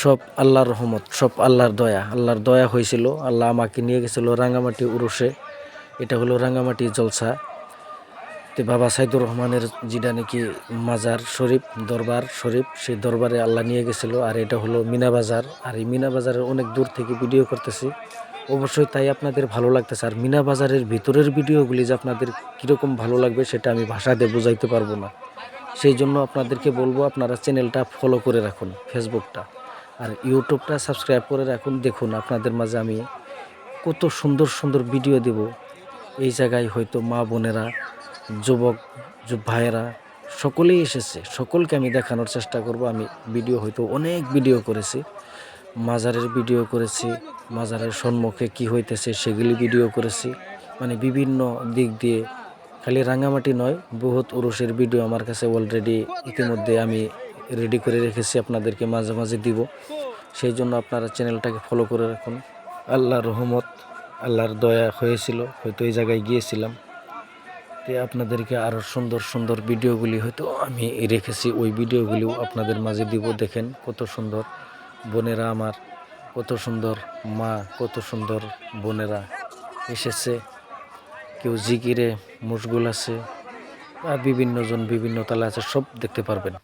সব আল্লাহর রহমত, সব আল্লাহর দয়া হয়েছিল। আল্লাহ আমাকে নিয়ে গেছিল রাঙ্গামাটি উরুসে। এটা হলো রাঙ্গামাটি জলসা। তো বাবা সাইদুর রহমানের যেটা নাকি মাজার শরীফ, দরবার শরীফ, সেই দরবারে আল্লাহ নিয়ে গেছিল। আর এটা হলো মিনা বাজার। আর এই মিনা বাজারের অনেক দূর থেকে ভিডিও করতেছি, অবশ্যই তাই আপনাদের ভালো লাগতেছে। আর মিনা বাজারের ভিতরের ভিডিওগুলি যে আপনাদের কীরকম ভালো লাগবে সেটা আমি ভাষা দিয়ে বোঝাইতে পারবো না। সেই জন্য আপনাদেরকে বলবো আপনারা চ্যানেলটা ফলো করে রাখুন, ফেসবুকটা আর ইউটিউবটা সাবস্ক্রাইব করে রাখুন। দেখুন আপনাদের মাঝে আমি কত সুন্দর সুন্দর ভিডিও দেব। এই জায়গায় হয়তো মা বোনেরা, যুবক ভাইয়েরা সকলেই এসেছে, সকলকে আমি দেখানোর চেষ্টা করব। আমি ভিডিও হয়তো অনেক ভিডিও করেছি, মাজারের ভিডিও করেছি, মাজারের সম্মুখে কি হইতেছে সেগুলি ভিডিও করেছি, মানে বিভিন্ন দিক দিয়ে। খালি রাঙামাটি নয়, বহুত উরুসের ভিডিও আমার কাছে অলরেডি ইতিমধ্যে আমি রেডি করে রেখেছি, আপনাদেরকে মাঝে মাঝে দিব। সেই জন্য আপনারা চ্যানেলটাকে ফলো করে রাখুন। আল্লাহর রহমত, আল্লাহর দয়া হয়েছিল, হয়তো এই জায়গায় গিয়েছিলাম। তো আপনাদেরকে আরও সুন্দর সুন্দর ভিডিওগুলি হয়তো আমি রেখেছি, ওই ভিডিওগুলিও আপনাদের মাঝে দিব। দেখেন কত সুন্দর বোনেরা আমার, কত সুন্দর মা, কত সুন্দর বোনেরা এসেছে। কেউ জিকিরে মশগুল আছে, আর বিভিন্ন জন বিভিন্ন তালে আছে, সব দেখতে পারবেন।